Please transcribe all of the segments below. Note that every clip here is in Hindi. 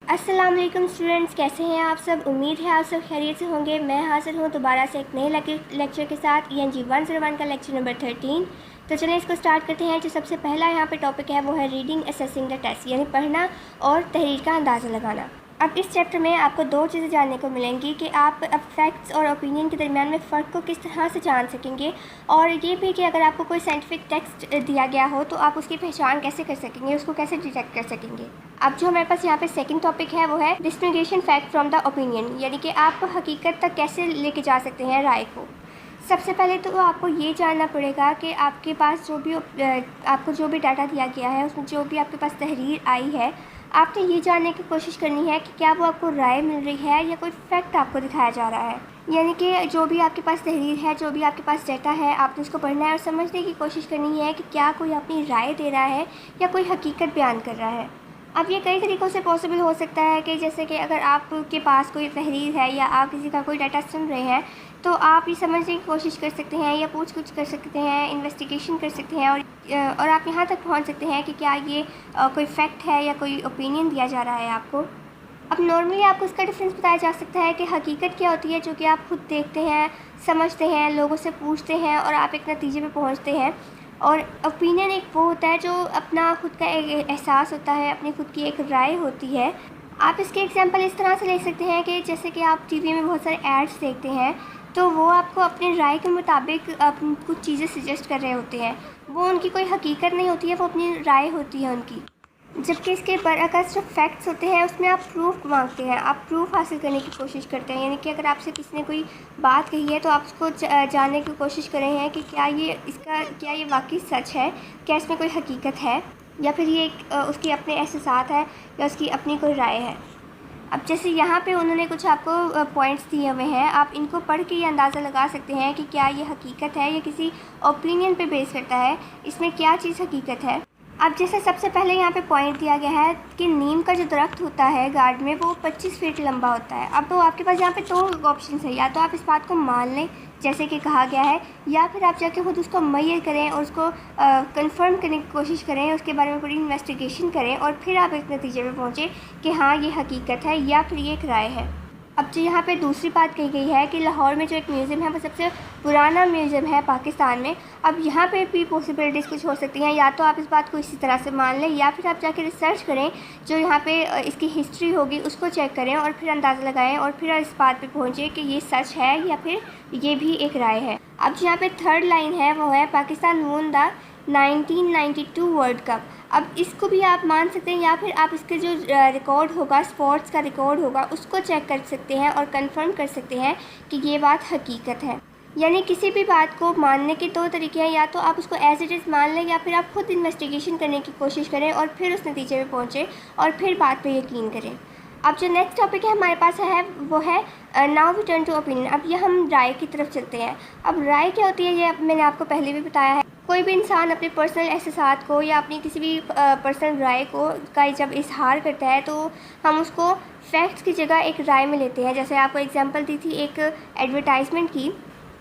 अस्सलाम वालेकुम स्टूडेंट्स, कैसे हैं आप सब। उम्मीद है आप सब खैरियत से होंगे। मैं हाजिर हूँ दोबारा से एक नए लेक्चर के साथ ENG 101 का लेक्चर नंबर 13। तो चलिए इसको स्टार्ट करते हैं। जो सबसे पहला यहाँ पे टॉपिक है वो है रीडिंग असेसिंग द टेस्ट, यानी पढ़ना और तहरीर का अंदाज़ा लगाना। अब इस चैप्टर में आपको दो चीज़ें जानने को मिलेंगी कि आप अब फैक्ट्स और ओपिनियन के दरमियान में फ़र्क को किस तरह से जान सकेंगे, और ये भी कि अगर आपको कोई साइंटिफिक टेक्स्ट दिया गया हो तो आप उसकी पहचान कैसे कर सकेंगे, उसको कैसे डिटेक्ट कर सकेंगे। अब जो हमारे पास यहाँ पे सेकंड टॉपिक है वो है distinguishing fact from the opinion, यानी कि आप हकीकत तक कैसे लेके जा सकते हैं राय को। सबसे पहले तो आपको ये जानना पड़ेगा कि आपके पास आपको जो भी डाटा दिया गया है, उसमें जो भी आपके पास तहरीर आई है, आपने ये जानने की कोशिश करनी है कि क्या वो आपको राय मिल रही है या कोई फैक्ट आपको दिखाया जा रहा है। यानी कि जो भी आपके पास तहरीर है, जो भी आपके पास डाटा है, आपने उसको पढ़ना है और समझने की कोशिश करनी है कि क्या कोई अपनी राय दे रहा है या कोई हकीकत बयान कर रहा है। अब ये कई तरीक़ों से पॉसिबल हो सकता है कि जैसे कि अगर आपके पास कोई तहरीर है या आप किसी का कोई डाटा सुन रहे हैं तो आप ये समझने की कोशिश कर सकते हैं या पूछ कुछ कर सकते हैं, इन्वेस्टिगेशन कर सकते हैं और आप यहाँ तक पहुँच सकते हैं कि क्या ये कोई फैक्ट है या कोई ओपिनियन दिया जा रहा है आपको। अब नॉर्मली आपको इसका डिफरेंस बताया जा सकता है कि हकीकत क्या होती है, जो कि आप खुद देखते हैं, समझते हैं, लोगों से पूछते हैं और आप एक नतीजे पे पहुँचते हैं। और ओपिनियन एक वो होता है जो अपना खुद का एक एहसास होता है, अपनी खुद की एक राय होती है। आप इसके एग्जांपल इस तरह से ले सकते हैं कि जैसे कि आप टीवी में बहुत सारे एड्स देखते हैं तो वो आपको अपनी राय के मुताबिक कुछ चीज़ें सजेस्ट कर रहे होते हैं। वो उनकी कोई हकीकत नहीं होती है, वो अपनी राय होती है उनकी। जबकि इसके बरअक्स जो फैक्ट्स होते हैं उसमें आप प्रूफ मांगते हैं, आप प्रूफ हासिल करने की कोशिश करते हैं। यानी कि अगर आपसे किसी ने कोई बात कही है तो आप उसको जानने की कोशिश कर रहे हैं कि क्या ये वाकई सच है, क्या इसमें कोई हकीकत है, या फिर ये उसकी अपने एहसास है या उसकी अपनी कोई राय है। अब जैसे यहाँ पे उन्होंने कुछ आपको पॉइंट्स दिए हुए हैं, आप इनको पढ़ के ये अंदाज़ा लगा सकते हैं कि क्या ये हकीकत है या किसी ओपिनियन पे बेस करता है, इसमें क्या चीज़ हकीकत है। अब जैसे सबसे पहले यहाँ पे पॉइंट दिया गया है कि नीम का जो दरख्त होता है गार्ड में वो 25 फीट लंबा होता है। अब तो आपके पास यहाँ पे दो ऑप्शन है, या तो आप इस बात को मान लें जैसे कि कहा गया है, या फिर आप जाके खुद उसको मुहैया करें और उसको कंफर्म करने की कोशिश करें, उसके बारे में पूरी इन्वेस्टिगेशन करें और फिर आप एक नतीजे पे पहुँचें कि हाँ ये हकीकत है या फिर ये एक राय है। अब जो यहाँ पे दूसरी बात कही गई है कि लाहौर में जो एक म्यूज़ियम है वो सबसे पुराना म्यूज़ियम है पाकिस्तान में। अब यहाँ पे भी पॉसिबिलिटीज़ कुछ हो सकती हैं, या तो आप इस बात को इसी तरह से मान लें या फिर आप जाके रिसर्च करें, जो यहाँ पे इसकी हिस्ट्री होगी उसको चेक करें और फिर अंदाज़ा लगाएं और फिर इस बात पे पहुँचें कि ये सच है या फिर ये भी एक राय है। अब यहाँ पे थर्ड लाइन है वो है Pakistan won the 1992 world cup. अब इसको भी आप मान सकते हैं या फिर आप इसके जो रिकॉर्ड होगा, स्पोर्ट्स का रिकॉर्ड होगा, उसको चेक कर सकते हैं और कंफर्म कर सकते हैं कि ये बात हकीकत है। यानी किसी भी बात को मानने के दो तरीके हैं, या तो आप उसको एज इट इज़ मान लें या फिर आप खुद इन्वेस्टिगेशन करने की कोशिश करें और फिर उस नतीजे पे पहुँचें और फिर बात पे यकीन करें। अब जो नेक्स्ट टॉपिक है हमारे पास है वो है now we turn to opinion. अब ये हम राय की तरफ चलते हैं। अब राय क्या होती है ये मैंने आपको पहले भी बताया है। कोई भी इंसान अपने पर्सनल एहसास को या अपनी किसी भी पर्सनल राय का जब इजहार करता है तो हम उसको फैक्ट्स की जगह एक राय में लेते हैं। जैसे आपको एग्जांपल दी थी एक एडवर्टाइजमेंट की।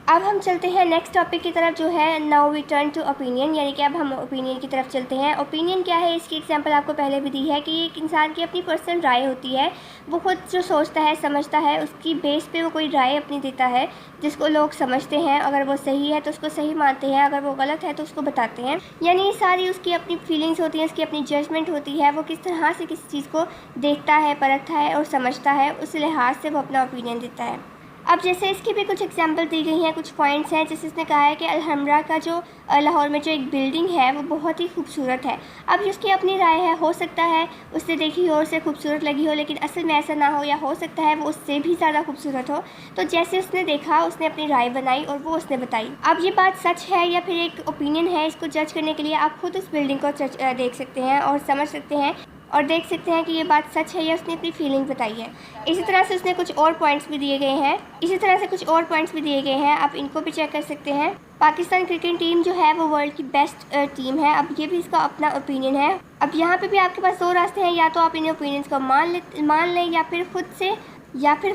अब हम चलते हैं नेक्स्ट टॉपिक की तरफ जो है now we turn to opinion, यानी कि अब हम ओपिनियन की तरफ चलते हैं। ओपिनियन क्या है, इसकी एग्जांपल आपको पहले भी दी है कि एक इंसान की अपनी पर्सनल राय होती है। वो खुद जो सोचता है, समझता है, उसकी बेस पे वो कोई राय अपनी देता है जिसको लोग समझते हैं। अगर वो सही है तो उसको सही मानते हैं, अगर वो गलत है तो उसको बताते हैं। यानी ये सारी उसकी अपनी फीलिंग्स होती हैं, उसकी अपनी जजमेंट होती है। वो किस तरह से किसी चीज़ को देखता है, परखता है और समझता है, उस लिहाज से वो अपना ओपिनियन देता है। अब जैसे इसकी भी कुछ एग्जांपल दी गई हैं, कुछ पॉइंट्स हैं। जैसे इसने कहा है कि अलहमरा का जो लाहौर में जो एक बिल्डिंग है वो बहुत ही खूबसूरत है। अब उसकी अपनी राय है, हो सकता है उसने देखी हो, उससे खूबसूरत लगी हो, लेकिन असल में ऐसा ना हो, या हो सकता है वो उससे भी ज़्यादा खूबसूरत हो। तो जैसे उसने देखा, उसने अपनी राय बनाई और वो उसने बताई। अब ये बात सच है या फिर एक ओपिनियन है, इसको जज करने के लिए आप खुद उस बिल्डिंग को देख सकते हैं और समझ सकते हैं और देख सकते हैं कि ये बात सच है या उसने अपनी फीलिंग बताई है। इसी तरह से उसने कुछ और पॉइंट्स भी दिए गए हैं, आप इनको भी चेक कर सकते हैं। पाकिस्तान क्रिकेट टीम जो है वो वर्ल्ड की बेस्ट टीम है। अब ये भी इसका अपना ओपिनियन है। अब यहाँ पे भी आपके पास दो रास्ते हैं, या तो आप इन ओपिनियंस को मान लें या फिर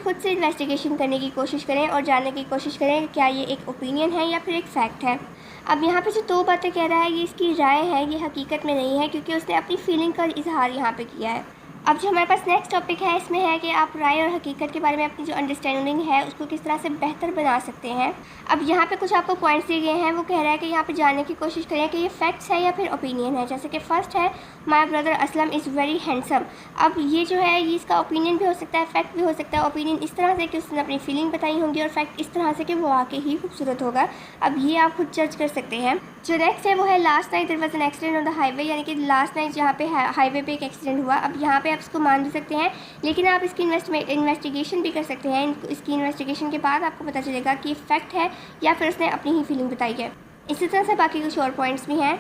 खुद से इन्वेस्टिगेशन करने की कोशिश करें और जानने की कोशिश करें कि क्या ये एक ओपिनियन है या फिर एक फ़ैक्ट है। अब यहाँ पे जो दो बातें कह रहा है ये इसकी राय है, ये हकीकत में नहीं है, क्योंकि उसने अपनी फीलिंग का इजहार यहाँ पे किया है। अब जो हमारे पास नेक्स्ट टॉपिक है इसमें है कि आप राय और हकीकत के बारे में अपनी जो अंडरस्टैंडिंग है उसको किस तरह से बेहतर बना सकते हैं। अब यहाँ पे कुछ आपको पॉइंट्स दिए गए हैं, वो कह रहा है कि यहाँ पे जानने की कोशिश करें कि ये फैक्ट्स है या फिर ओपिनियन है। जैसे कि फर्स्ट है my brother Aslam is very handsome. अब ये जो है ये इसका ओपिनियन भी हो सकता है, फैक्ट भी हो सकता है। ओपिनियन इस तरह से कि उसने अपनी फीलिंग बताई होंगी और फैक्ट इस तरह से कि वो वाकई ही खूबसूरत होगा। अब ये आप खुद जज कर सकते हैं। जो नेक्स्ट है वो है last night there was an accident on the highway, यानी कि लास्ट नाइट जहाँ पे हाईवे पे एक एक्सीडेंट हुआ। अब यहाँ पे आप इसको मान भी सकते हैं, लेकिन आप इसकी इन्वेस्टिगेशन भी कर सकते हैं। इसकी इन्वेस्टिगेशन के बाद आपको पता चलेगा कि फैक्ट है या फिर उसने अपनी ही फीलिंग बताई है। इसी तरह से बाकी कुछ और पॉइंट्स भी हैं।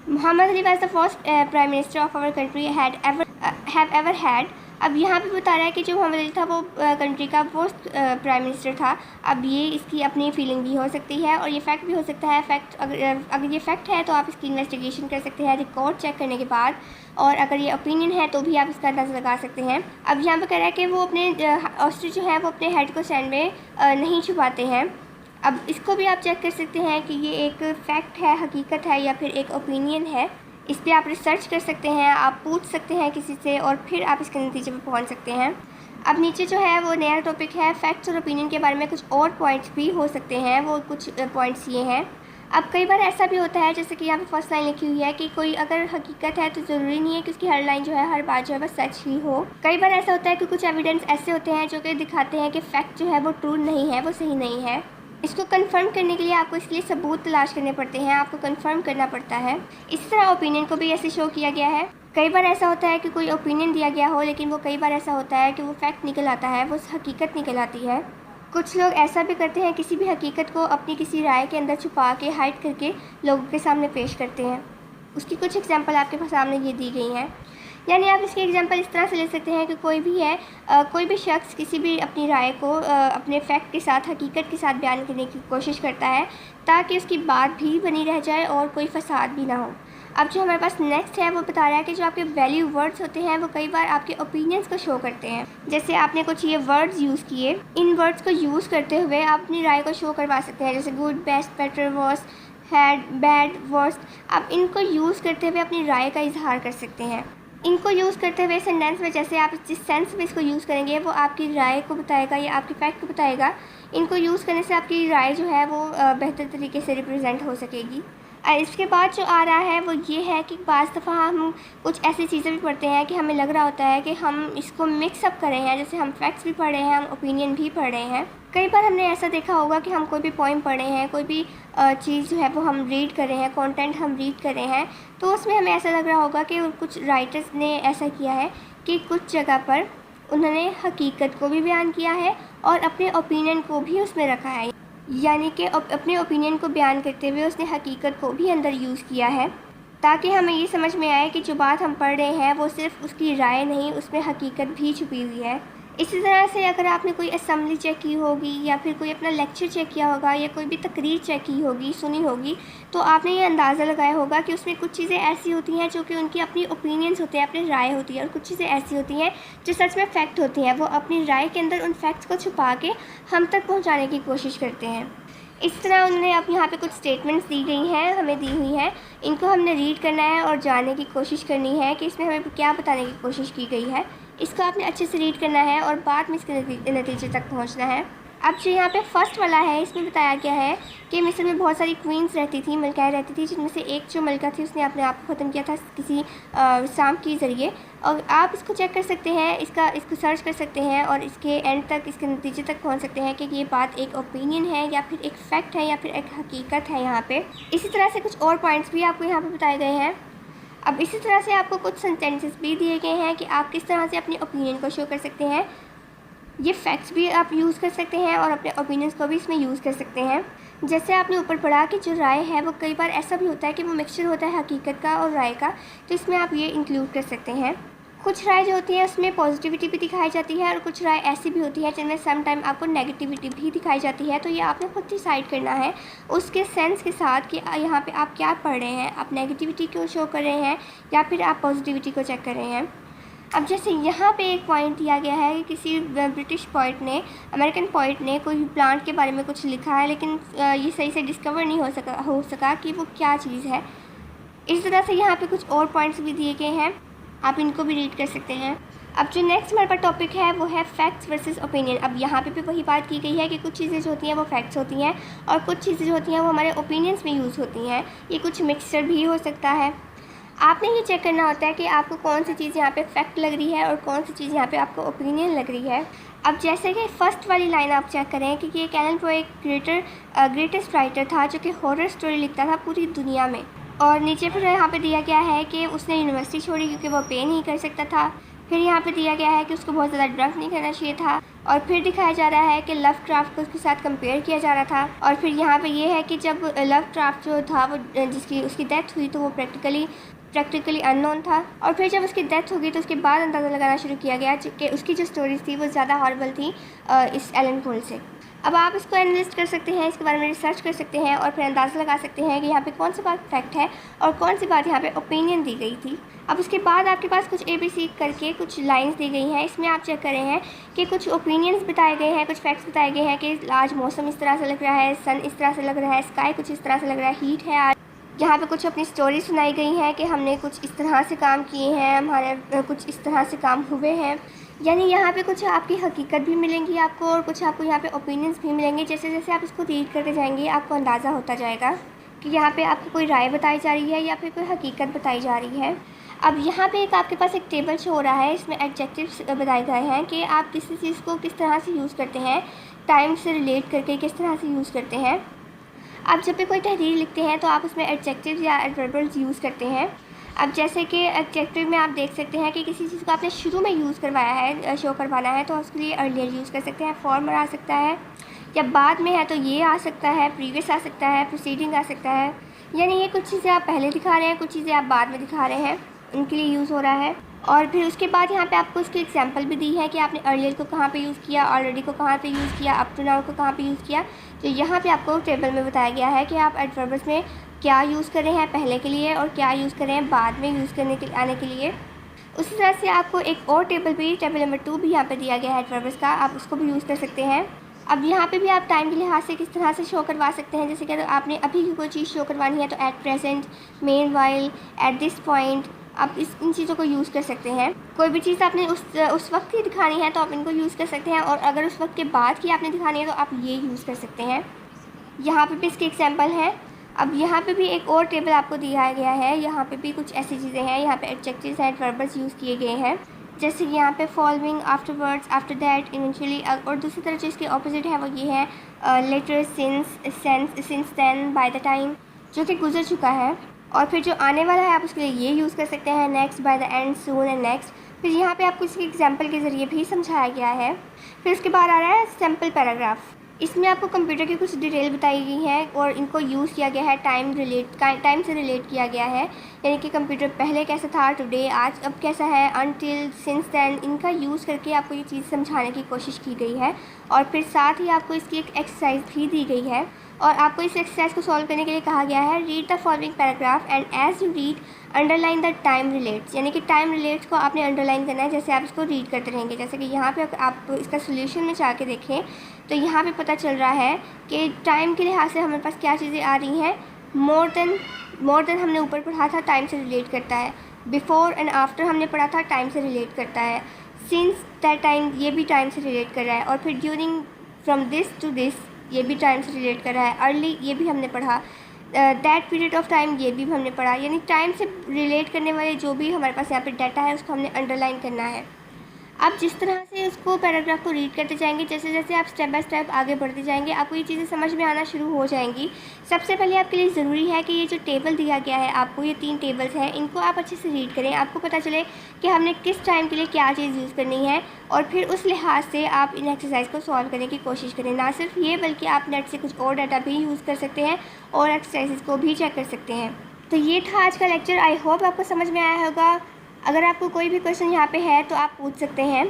Mohammad Ali was the first prime minister of our country have ever had. अब यहाँ पे बता रहा है कि जो मोहम्मद अली था वो कंट्री का फर्स्ट प्राइम मिनिस्टर था। अब ये इसकी अपनी फीलिंग भी हो सकती है और ये फैक्ट भी हो सकता है। फैक्ट अगर ये फैक्ट है तो आप इसकी इन्वेस्टिगेशन कर सकते हैं रिकॉर्ड चेक करने के बाद, और अगर ये ओपिनियन है तो भी आप इसका अंदाज़ा लगा सकते हैं। अब यहाँ पे कह रहा है कि वो अपने ऑस्ट्रिच जो है वो अपने हेड को सैंड में नहीं छुपाते हैं। अब इसको भी आप चेक कर सकते हैं कि ये एक फैक्ट है, हकीकत है या फिर एक ओपिनियन है। इस पर आप रिसर्च कर सकते हैं, आप पूछ सकते हैं किसी से और फिर आप इसके नतीजे पर पहुंच सकते हैं। अब नीचे जो है वो नया टॉपिक है फैक्ट्स और ओपिनियन के बारे में कुछ और पॉइंट्स भी हो सकते हैं। वो कुछ पॉइंट्स ये हैं। अब कई बार ऐसा भी होता है जैसे कि यहाँ पे फर्स्ट लाइन लिखी हुई है कि कोई अगर हकीकत है तो ज़रूरी नहीं है कि उसकी हर लाइन जो है, हर बात जो है वह सच ही हो। कई बार ऐसा होता है कि कुछ एविडेंस ऐसे होते हैं जो कि दिखाते हैं कि फैक्ट जो है वो ट्रू नहीं है, वो सही नहीं है। इसको कंफर्म करने के लिए आपको इसके लिए सबूत तलाश करने पड़ते हैं, आपको कंफर्म करना पड़ता है। इसी तरह ओपिनियन को भी ऐसे शो किया गया है। कई बार ऐसा होता है कि कोई ओपिनियन दिया गया हो, लेकिन वो कई बार ऐसा होता है कि वो फैक्ट निकल आता है, वो हकीकत निकल आती है। कुछ लोग ऐसा भी करते हैं, किसी भी हकीकत को अपनी किसी राय के अंदर छुपा के हाइड करके लोगों के सामने पेश करते हैं। उसकी कुछ एग्जांपल आपके सामने ये दी गई हैं। यानी आप इसकी एग्जांपल इस तरह से ले सकते हैं कि कोई भी शख्स किसी भी अपनी राय को अपने फैक्ट के साथ, हकीकत के साथ बयान करने की कोशिश करता है ताकि उसकी बात भी बनी रह जाए और कोई फसाद भी ना हो। अब जो हमारे पास नेक्स्ट है वो बता रहा है कि जो आपके वैल्यू वर्ड्स होते हैं वो कई बार आपके ओपिनियंस को शो करते हैं। जैसे आपने कुछ ये वर्ड्स यूज़ किए, इन वर्ड्स को यूज़ करते हुए आप अपनी राय को शो करवा सकते हैं। जैसे good, best, better, worst, had, bad, worst. आप इनको यूज़ करते हुए अपनी राय का इजहार कर सकते हैं। इनको यूज़ करते हुए सेंटेंस में, जैसे आप जिस सेंस में इसको यूज़ करेंगे वो आपकी राय को बताएगा या आपकी फैक्ट को बताएगा। इनको यूज़ करने से आपकी राय जो है वो बेहतर तरीके से रिप्रेजेंट हो सकेगी। इसके बाद जो आ रहा है वो ये है कि बाज़ दफ़ा हम कुछ ऐसी चीज़ें भी पढ़ते हैं कि हमें लग रहा होता है कि हम इसको मिक्सअप कर रहे हैं। जैसे हम फैक्ट्स भी पढ़ रहे हैं, हम ओपिनियन भी पढ़ रहे हैं। कई बार हमने ऐसा देखा होगा कि हम कोई भी पोइम पढ़ रहे हैं, कोई भी चीज़ जो है वो हम रीड कर रहे हैं, कंटेंट हम रीड कर रहे हैं, तो उसमें हमें ऐसा लग रहा होगा कि कुछ राइटर्स ने ऐसा किया है कि कुछ जगह पर उन्होंने हकीकत को भी बयान किया है और अपने ओपिनियन को भी उसमें रखा है। यानी कि अपने ओपिनियन को बयान करते हुए उसने हकीकत को भी अंदर यूज़ किया है, ताकि हमें ये समझ में आए कि जो बात हम पढ़ रहे हैं वो सिर्फ उसकी राय नहीं, उसमें हकीकत भी छुपी हुई है। इसी तरह से अगर आपने कोई असेंबली चेक की होगी या फिर कोई अपना लेक्चर चेक किया होगा या कोई भी तकरीर चेक की होगी, सुनी होगी, तो आपने ये अंदाज़ा लगाया होगा कि उसमें कुछ चीज़ें ऐसी होती हैं जो कि उनकी अपनी ओपिनियंस होते हैं, अपनी राय होती है, और कुछ चीज़ें ऐसी होती हैं जो सच में फ़ैक्ट होती हैं। वो अपनी राय के अंदर उन फैक्ट्स को छुपा के हम तक पहुँचाने की कोशिश करते हैं। इस तरह उन्होंने अब यहाँ पे कुछ स्टेटमेंट्स दी गई हैं, हमें दी हुई हैं। इनको हमने रीड करना है और जानने की कोशिश करनी है कि इसमें हमें क्या बताने की कोशिश की गई है। इसको आपने अच्छे से रीड करना है और बाद में इसके नतीजे तक पहुँचना है। अब जो यहाँ पे फर्स्ट वाला है, इसमें बताया गया है कि मिस्र में बहुत सारी क्वींस रहती थी, मलकाएँ रहती थी, जिनमें से एक जो मलका थी उसने अपने आप को ख़त्म किया था किसी सांप के ज़रिए। और आप इसको चेक कर सकते हैं, इसको सर्च कर सकते हैं और इसके एंड तक, इसके नतीजे तक पहुँच सकते हैं कि ये बात एक ओपिनियन है या फिर एक फ़ैक्ट है या फिर एक हकीकत है यहाँ पे। इसी तरह से कुछ और पॉइंट्स भी आपको यहाँ पे बताए गए हैं। अब इसी तरह से आपको कुछ सेंटेंसेस भी दिए गए हैं कि आप किस तरह से अपनी ओपिनियन को शो कर सकते हैं। ये फैक्ट्स भी आप यूज़ कर सकते हैं और अपने ओपिनियंस को भी इसमें यूज़ कर सकते हैं। जैसे आपने ऊपर पढ़ा कि जो राय है वो कई बार ऐसा भी होता है कि वो मिक्सचर होता है हकीकत का और राय का, तो इसमें आप ये इंक्लूड कर सकते हैं। कुछ राय जो होती है उसमें पॉजिटिविटी भी दिखाई जाती है और कुछ राय ऐसी भी होती है जिनमें सम टाइम आपको नेगेटिविटी भी दिखाई जाती है। तो ये आपने खुद डिसाइड करना है उसके सेंस के साथ कि यहाँ पे आप क्या पढ़ रहे हैं, आप नेगेटिविटी को शो कर रहे हैं या फिर आप पॉजिटिविटी को चेक कर रहे हैं। अब जैसे यहाँ पे एक पॉइंट दिया गया है कि किसी ब्रिटिश पोइट ने, अमेरिकन पोइट ने कोई प्लांट के बारे में कुछ लिखा है, लेकिन ये सही से डिस्कवर नहीं हो सका कि वो क्या चीज़ है। इस तरह से यहाँ पे कुछ और पॉइंट्स भी दिए गए हैं, आप इनको भी रीड कर सकते हैं। अब जो नेक्स्ट हमारे पास टॉपिक है वो है फैक्ट्स वर्सेस ओपिनियन। अब यहाँ पे भी वही बात की गई है कि कुछ चीज़ें जो होती हैं वो फैक्ट्स होती हैं और कुछ चीज़ें जो होती हैं वो हमारे ओपिनियंस में यूज़ होती हैं। ये कुछ मिक्सचर भी हो सकता है। आपने ये चेक करना होता है कि आपको कौन सी चीज़ यहाँ पे फैक्ट लग रही है और कौन सी चीज़ यहाँ पे आपको ओपिनियन लग रही है। अब जैसे कि फ़र्स्ट वाली लाइन आप चेक करें कि ये एलन पो एक ग्रेटेस्ट राइटर था जो कि हॉरर स्टोरी लिखता था पूरी दुनिया में। और नीचे फिर यहाँ पे दिया गया है कि उसने यूनिवर्सिटी छोड़ी क्योंकि वो पे नहीं कर सकता था। फिर यहाँ पे दिया गया है कि उसको बहुत ज़्यादा ड्रग नहीं करना चाहिए था। और फिर दिखाया जा रहा है कि लवक्राफ्ट को उसके साथ कंपेयर किया जा रहा था। और फिर यहाँ पे ये है कि जब लवक्राफ्ट जो था वो उसकी डेथ हुई तो वो प्रैक्टिकली अननोन था। और फिर जब उसकी डेथ हो गई तो उसके बाद अंदाज़ा लगाना शुरू किया गया कि उसकी जो स्टोरीज थी वो ज़्यादा हॉरिबल थी इस एलन पोल से। अब आप इसको एनालिस्ट कर सकते हैं, इसके बारे में रिसर्च कर सकते हैं और फिर अंदाज़ा लगा सकते हैं कि यहाँ पे कौन सी बात फैक्ट है और कौन सी बात यहाँ पे ओपिनियन दी गई थी। अब उसके बाद आपके पास कुछ ABC करके कुछ लाइंस दी गई हैं। इसमें आप चेक कर रहे हैं कि कुछ ओपिनियंस बताए गए हैं, कुछ फैक्ट्स बताए गए हैं कि आज मौसम इस तरह से लग रहा है, सन इस तरह से लग रहा है, स्काई कुछ इस तरह से लग रहा है, हीट है आज। यहाँ पे कुछ अपनी स्टोरी सुनाई गई हैं कि हमने कुछ इस तरह से काम किए हैं, हमारे कुछ इस तरह से काम हुए हैं। यानी यहाँ पे कुछ आपकी हकीकत भी मिलेंगी आपको और कुछ आपको यहाँ पे ओपिनियंस भी मिलेंगे। जैसे जैसे आप इसको रीड करते जाएंगे आपको अंदाज़ा होता जाएगा कि यहाँ पे आपको कोई राय बताई जा रही है या फिर कोई हकीकत बताई जा रही है। अब यहाँ पे आपके पास एक टेबल शो हो रहा है, इसमें एडजेक्टिव्स बताए गए हैं कि आप किसी चीज़ को किस तरह से यूज़ करते हैं, टाइम से रिलेट करके किस तरह से यूज़ करते हैं। आप जब भी कोई तहरीर लिखते हैं तो आप उसमें एडजेक्टिव्स या एडवर्बल्स यूज़ करते हैं। अब जैसे कि एडजेक्टिव में आप देख सकते हैं कि किसी चीज़ को आपने शुरू में यूज़ करवाया है, शो करवाना है, तो उसके लिए अर्लियर यूज़ कर सकते हैं, फॉर्मर आ सकता है, या बाद में है तो ये आ सकता है, प्रीवियस आ सकता है, प्रोसीडिंग आ सकता है। यानी ये कुछ चीज़ें आप पहले दिखा रहे हैं, कुछ चीज़ें आप बाद में दिखा रहे हैं, उनके लिए यूज़ हो रहा है। और फिर उसके बाद यहाँ पे आपको इसकी एग्जांपल भी दी है कि आपने अर्लियर को कहाँ पे यूज़ किया, ऑलरेडी को कहाँ पे यूज़ किया, अप टू नाउ को कहाँ पे यूज़ किया। तो यहाँ पे आपको टेबल में बताया गया है कि आप एडवर्ब्स में क्या यूज़ कर रहे हैं पहले के लिए और क्या यूज़ कर रहे हैं बाद में यूज़ करने के आने के लिए। उसी तरह से आपको एक और टेबल नंबर 2 भी यहाँ पे दिया गया है एडवर्ब्स का, आप उसको भी यूज़ कर सकते हैं। अब यहाँ पे भी आप टाइम के लिहाज से किस तरह से शो करवा सकते हैं। जैसे कि अगर आपने अभी की कोई चीज़ शो करवानी है तो at present, main while, at this point, आप इन चीज़ों को यूज़ कर सकते हैं। कोई भी चीज़ आपने उस वक्त की दिखानी है तो आप इनको यूज़ कर सकते हैं, और अगर उस वक्त के बाद की आपने दिखानी है तो आप ये यूज़ कर सकते हैं। यहाँ पे भी इसके एग्जांपल हैं। अब यहाँ पे भी एक और टेबल आपको दिया गया है, यहाँ पे भी कुछ ऐसी चीज़ें हैं, यहाँ पे एडजेक्टिव्स एंड एडवर्ब्स यूज़ किए गए हैं। जैसे कि यहाँ पे following, afterwards, after that, eventually. और दूसरी तरफ जो इसके ऑपोजिट है वो ये है letter, since then, by the time, जो कि गुजर चुका है। और फिर जो आने वाला है आप उसके लिए ये यूज़ कर सकते हैं, next, by the end, soon and next. फिर यहाँ पे आपको इसके एग्जांपल के ज़रिए भी समझाया गया है। फिर उसके बाद आ रहा है सैम्पल पैराग्राफ। इसमें आपको कंप्यूटर की कुछ डिटेल बताई गई है और इनको यूज़ किया गया है, टाइम से रिलेट किया गया है। यानी कि कंप्यूटर पहले कैसा था, टुडे, आज, अब कैसा है, अनटिल, सिंस देन, इनका यूज़ करके आपको ये चीज़ समझाने की कोशिश की गई है। और फिर साथ ही आपको इसकी एक एक्सरसाइज भी दी गई है और आपको इस एक्सरसाइज को सॉल्व करने के लिए कहा गया है, read the following paragraph and as you read underline the time relates. यानी कि टाइम रिलेट्स को आपने अंडरलाइन करना है जैसे आप इसको रीड करते रहेंगे। जैसे कि यहाँ पे आप इसका सोल्यूशन में जाके देखें तो यहाँ पे पता चल रहा है कि टाइम के लिहाज से हमारे पास क्या चीज़ें आ रही हैं। मोर देन हमने ऊपर पढ़ा था, टाइम से रिलेट करता है। बिफोर एंड आफ्टर हमने पढ़ा था, टाइम से रिलेट करता है। सिंस दैट टाइम, ये भी टाइम से रिलेट कर रहा है। और फिर during, from this to this, ये भी टाइम से रिलेट कर रहा है। अर्ली, ये भी हमने पढ़ा। दैट पीरियड ऑफ टाइम, ये भी हमने पढ़ा। यानी टाइम से रिलेट करने वाले जो भी हमारे पास यहाँ पे डाटा है उसको हमने अंडरलाइन करना है। आप जिस तरह से उसको पैराग्राफ को रीड करते जाएंगे, जैसे जैसे आप स्टेप बाय स्टेप आगे बढ़ते जाएंगे, आपको ये चीज़ें समझ में आना शुरू हो जाएंगी। सबसे पहले आपके लिए ज़रूरी है कि ये जो टेबल दिया गया है आपको, ये 3 टेबल्स हैं, इनको आप अच्छे से रीड करें, आपको पता चले कि हमने किस टाइम के लिए क्या चीज़ यूज़ करनी है। और फिर उस लिहाज से आप इन एक्सरसाइज को सॉल्व करने की कोशिश करें। ना सिर्फ ये, बल्कि आप नेट से कुछ और डाटा भी यूज़ कर सकते हैं और एक्सरसाइज को भी चेक कर सकते हैं। तो ये था आज का लेक्चर। आई होप आपको समझ में आया होगा। अगर आपको कोई भी क्वेश्चन यहाँ पे है तो आप पूछ सकते हैं।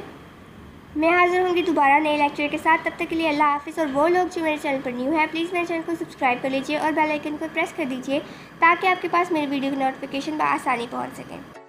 मैं हाज़िर होंगी दोबारा नए लेक्चर के साथ। तब तक के लिए अल्लाह हाफ़िज़। और वो लोग जो मेरे चैनल पर न्यू हैं, प्लीज़ मेरे चैनल को सब्सक्राइब कर लीजिए और बेल आइकन को प्रेस कर दीजिए ताकि आपके पास मेरी वीडियो की नोटिफिकेशन बआसानी पहुँच सकें।